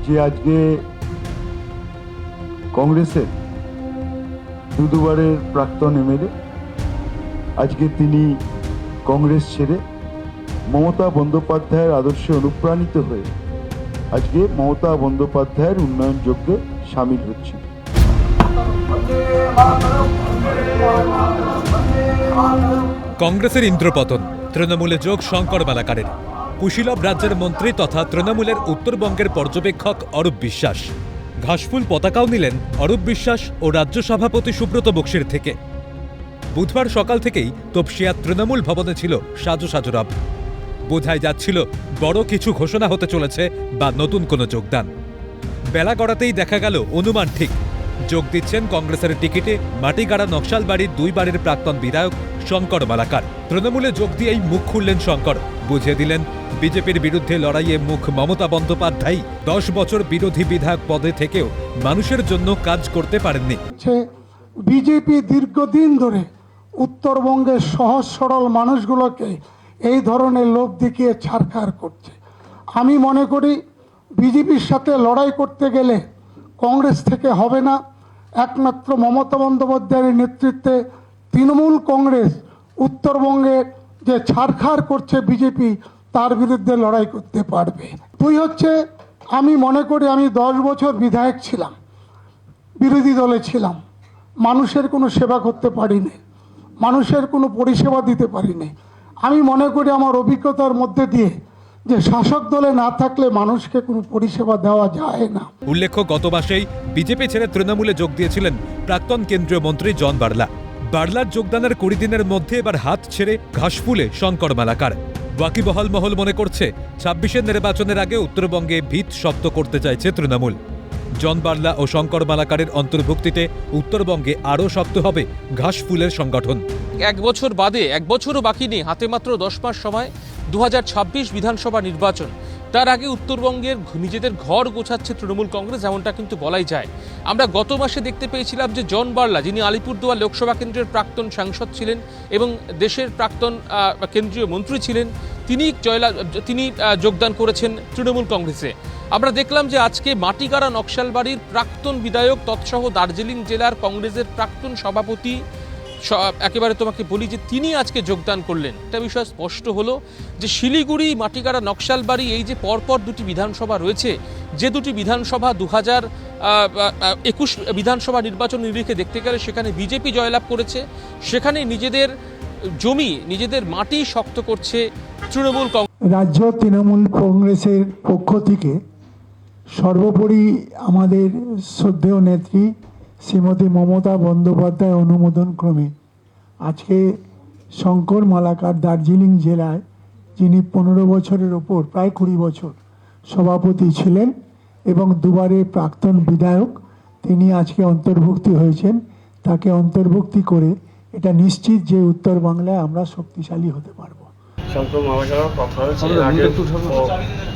যে আজকে কংগ্রেসের দুবারের প্রাক্তন এমএলএ আজকে তিনি কংগ্রেস ছেড়ে মমতা বন্দ্যোপাধ্যায়ের আদর্শে অনুপ্রাণিত হয়ে আজকে মমতা বন্দ্যোপাধ্যায়ের উন্নয়ন যজ্ঞে সামিল হচ্ছে। কংগ্রেসের ইন্দ্রপতন, তৃণমূলে যোগ শঙ্কর মালাকারের। কুশীলভ রাজ্যের মন্ত্রী তথা তৃণমূলের উত্তরবঙ্গের পর্যবেক্ষক অরূপ বিশ্বাস। ঘাসফুল পতাকাও নিলেন অরূপ বিশ্বাস ও রাজ্য সভাপতি সুব্রত বক্সির থেকে। বুধবার সকাল থেকেই তপসিয়া তৃণমূল ভবনে ছিল সাজো সাজো রব। বোঝাই যাচ্ছিল বড় কিছু ঘোষণা হতে চলেছে বা নতুন কোনো যোগদান। বেলা গড়াতেই দেখা গেল অনুমান ঠিক। যোগ দিচ্ছেন কংগ্রেসের টিকিটে মাটিগাড়া নকশালবাড়ির 2 বারের প্রাক্তন বিধায়ক শঙ্কর মালাকার। তৃণমূলে যোগ দিয়েই মুখ খুললেন শঙ্কর। বুঝিয়ে দিলেন বিজেপির বিরুদ্ধে লড়াইয়ে মুখ মমতা বন্দ্যোপাধ্যায় 10 বছর বিরোধী বিধায়ক পদে থেকেও মানুষের জন্য কাজ করতে পারেননি। বিজেপি দীর্ঘদিন ধরে উত্তরবঙ্গের সহজ সরল মানুষগুলোকে এই ধরনের লোভ দেখিয়ে ছাড়খাড় করছে। আমি মনে করি বিজেপির সাথে লড়াই করতে গেলে কংগ্রেস থেকে হবে না, একমাত্র মমতা বন্দ্যোপাধ্যায়ের নেতৃত্বে তৃণমূল কংগ্রেস উত্তরবঙ্গের যে ছাড়খাড় করছে বিজেপি, তার বিরুদ্ধে লড়াই করতে পারবে। দুই হচ্ছে, আমি মনে করি আমি 10 বছর বিধায়ক ছিলাম, বিরোধী দলে ছিলাম, মানুষের কোনো সেবা করতে পারিনি, মানুষের কোনো পরিষেবা দিতে পারিনি। আমি মনে করি আমার অভিজ্ঞতার মধ্যে দিয়ে যে শাসক দলে না থাকলে মানুষকে কোনো পরিষেবা দেওয়া যায় না। উল্লেখ্য, গত মাসেই বিজেপি ছেড়ে তৃণমূলে যোগ দিয়েছিলেন প্রাক্তন কেন্দ্রীয় মন্ত্রী জন বার্লা। বার্লার যোগদানের 20 দিনের মধ্যে এবার হাত ছেড়ে ঘাসফুলে শঙ্কর মালাকার। ওয়াকিবহাল মহল মনে করছে 26-এর নির্বাচনের আগে উত্তরবঙ্গে ভিত শক্ত করতে চাইছে তৃণমূল। জন বার্লা ও শঙ্কর মালাকারের অন্তর্ভুক্তিতে উত্তরবঙ্গে আরও শক্ত হবে ঘাসফুলের সংগঠন। 1 বছর বাদে, 1 বছরও বাকি নেই, হাতে মাত্র 10 মাস সময় 2026 বিধানসভা নির্বাচন। তার আগে উত্তরবঙ্গের নিজেদের ঘর গোছাচ্ছে তৃণমূল কংগ্রেস, এমনটা কিন্তু বলাই যায়। আমরা গত মাসে দেখতে পেয়েছিলাম যে জন বার্লা, যিনি আলিপুরদুয়ার লোকসভা কেন্দ্রের প্রাক্তন সাংসদ ছিলেন এবং দেশের প্রাক্তন কেন্দ্রীয় মন্ত্রী ছিলেন, তিনি যোগদান করেছেন তৃণমূল কংগ্রেসে। আমরা দেখলাম যে আজকে মাটিগাড়া নকশালবাড়ির প্রাক্তন বিধায়ক তৎসহ দার্জিলিং জেলার কংগ্রেসের প্রাক্তন সভাপতি, একেবারে তোমাকে বলি যে তিনি আজকে যোগদান করলেন। একটা বিষয় স্পষ্ট হলো যে শিলিগুড়ি, মাটিগাড়া, নকশালবাড়ি, এই যে পরপর 2টি বিধানসভা রয়েছে, যে 2টি বিধানসভা 2021 বিধানসভা নির্বাচন নিরিখে দেখতে গেলে সেখানে বিজেপি জয়লাভ করেছে, সেখানে নিজেদের জমি, নিজেদের মাটি শক্ত করছে তৃণমূল কংগ্রেস। রাজ্য তৃণমূল কংগ্রেসের পক্ষ থেকে সর্বোপরি আমাদের শ্রদ্ধেয় নেত্রী শ্রীমতী মমতা বন্দ্যোপাধ্যায় অনুমোদন ক্রমে আজকে শঙ্কর মালাকার দার্জিলিং জেলায়, যিনি 15 বছরের ওপর প্রায় 20 বছর সভাপতি ছিলেন এবং 2 বারের প্রাক্তন বিধায়ক, তিনি আজকে অন্তর্ভুক্তি হয়েছেন। তাকে অন্তর্ভুক্তি করে এটা নিশ্চিত যে উত্তর বাংলায় আমরা শক্তিশালী হতে পারবো। শঙ্কর মালাকারের কথা হচ্ছে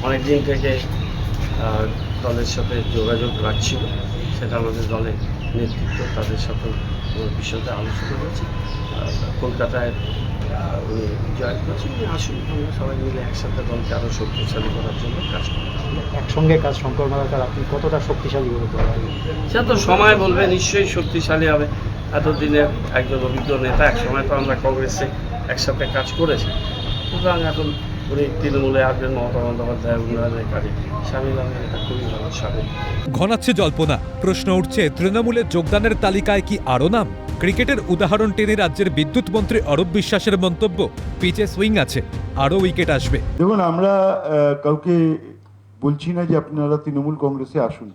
অনেকদিন থেকে দলের সাথে যোগাযোগ রাখছিল, সেটা আমাদের দলের নেতৃত্ব তাদের সাথে বিষয়তে আলোচনা হয়েছে। কলকাতায় উনি জয়েন করেছেন, আসুন আমরা সবাই মিলে একসাথে দলকে আরও শক্তিশালী করার জন্য কাজ করতে হবে। একসঙ্গে কাজ শঙ্কর মালাকার আপনি কতটা শক্তিশালী হতে পারবেন সেটা তো সময় বলবে, নিশ্চয়ই শক্তিশালী হবে। এতদিনের একজন অভিজ্ঞ নেতা, একসময় তো আমরা কংগ্রেসে একসাথে কাজ করেছি, সুতরাং এখন উনি তৃণমূলে আসবেন, মমতা বন্দ্যোপাধ্যায়ের উন্নয়নের কাজে সামিল হবেন, এটা খুবই ভালো সামিল। ঘনাচ্ছে জল্পনা, প্রশ্ন উঠছে তৃণমূলে যোগদানের তালিকায় কি আরও নাম? ক্রিকেটের উদাহরণ টেনে রাজ্যের বিদ্যুৎ মন্ত্রী অরূপ বিশ্বাসের মন্তব্য, পিচে সুইং আছে, আরও উইকেট আসবে। দেখুন, আমরা কাউকে বলছি না যে আপনারা তৃণমূল কংগ্রেসে আসুন।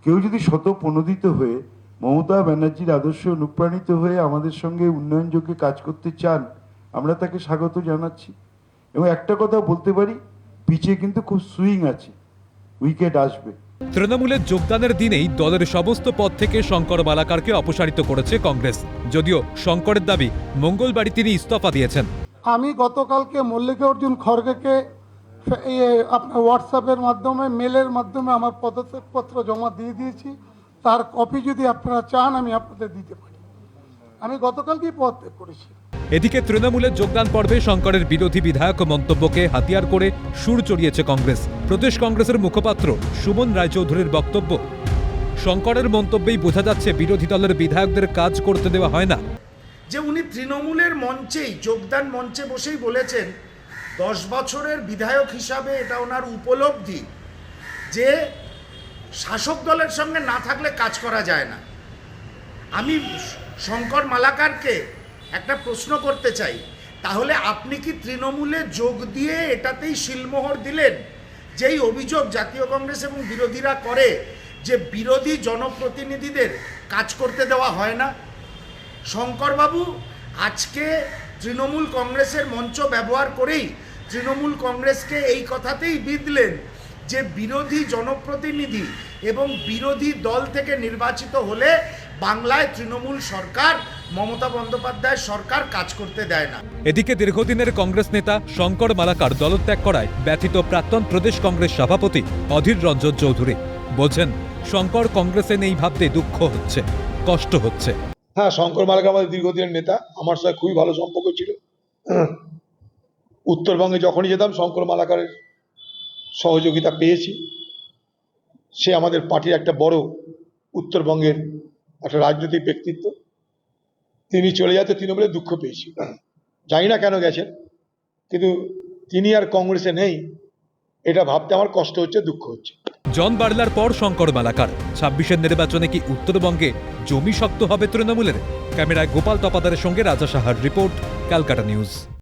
কেউ যদি স্বতঃপ্রণোদিত হয়ে মমতা ব্যানার্জির আদর্শে অনুপ্রাণিত হয়ে আমাদের সঙ্গে উন্নয়ন যজ্ঞে কাজ করতে চান, আমরা তাকে স্বাগত জানাচ্ছি। এবং একটা কথা বলতে পারি, পিচে কিন্তু খুব সুইং আছে, উইকেট আসবে। তৃণমূলের যোগদানের দিনেই দলের সমস্ত পদ থেকে শঙ্কর মালাকারকে অপসারিত করেছে কংগ্রেস। যদিও শঙ্করের দাবি মঙ্গলবারই তিনি ইস্তফা দিয়েছেন। আমি গতকালকে মল্লিকার্জুন খড়গেকে আপনার হোয়াটসঅ্যাপের মাধ্যমে, মেলের মাধ্যমে আমার পদত্যাগপত্র জমা দিয়ে দিয়েছি। তার কপি যদি আপনারা চান আমি আপনাদের দিতে পারি। আমি গতকালকেই পদত্যাগ করেছি। এদিকে তৃণমূলের যোগদান পর্বে শঙ্করের বিরোধী বিধায়ক মন্তব্যকে হাতিয়ার করে সুর চড়িয়েছে কংগ্রেস। প্রদেশ কংগ্রেসের মুখপাত্র সুমন রায়চৌধুরীর বক্তব্য, শঙ্করের মন্তব্যেই বোঝা যাচ্ছে বিরোধী দলের বিধায়কদের কাজ করতে দেওয়া হয় না। যে উনি তৃণমূলের মঞ্চেই যোগদান মঞ্চে বসেই বলেছেন 10 বছরের বিধায়ক হিসাবে এটা ওনার উপলব্ধি যে শাসক দলের সঙ্গে না থাকলে কাজ করা যায় না। আমি শঙ্কর মালাকারকে একটা প্রশ্ন করতে চাই, তাহলে আপনি কি তৃণমূলে যোগ দিয়ে এটাতেই শিলমোহর দিলেন? যেই অভিযোগ জাতীয় কংগ্রেস এবং বিরোধীরা করে যে বিরোধী জনপ্রতিনিধিদের কাজ করতে দেওয়া হয় না। শঙ্করবাবু আজকে তৃণমূল কংগ্রেসের মঞ্চ ব্যবহার করেই তৃণমূল কংগ্রেসকে এই কথাতেই বিঁধলেন যে বিরোধী জনপ্রতিনিধি এবং বিরোধী দল থেকে নির্বাচিত হলে বাংলায় তৃণমূল সরকার, মমতা বন্দ্যোপাধ্যায়ের সরকার কাজ করতে দেয় না। এদিকে দীর্ঘদিনের কংগ্রেস নেতা শঙ্কর মালাকার দলত্যাগ করায় ব্যথিত প্রাক্তন প্রদেশ কংগ্রেস সভাপতি অধীর রঞ্জন চৌধুরী বলছেন, শঙ্কর কংগ্রেসে নেই ভাবতে দুঃখ হচ্ছে, কষ্ট হচ্ছে। হ্যাঁ, শঙ্কর মালাকার আমাদের দীর্ঘদিনের নেতা, আমার সাথে খুবই ভালো সম্পর্ক ছিল। উত্তরবঙ্গে যখনই যেতাম শঙ্কর মালাকারের সহযোগিতা পেয়েছি। সে আমাদের পার্টির একটা বড় উত্তরবঙ্গের একটা রাজনৈতিক ব্যক্তিত্ব। তিনি চলে যেতে তৃণমূলে দুঃখ পেয়েছি, জানি না কেন গেছেন, কিন্তু তিনি আর কংগ্রেসে নেই এটা ভাবতে আমার কষ্ট হচ্ছে, দুঃখ হচ্ছে। জন বার্লার পর শঙ্কর মালাকার 26-এর নির্বাচনে কি উত্তরবঙ্গে জমি শক্ত হবে তৃণমূলের? ক্যামেরায় গোপাল তপাদারের সঙ্গে রাজা সাহার রিপোর্ট, ক্যালকাটা নিউজ।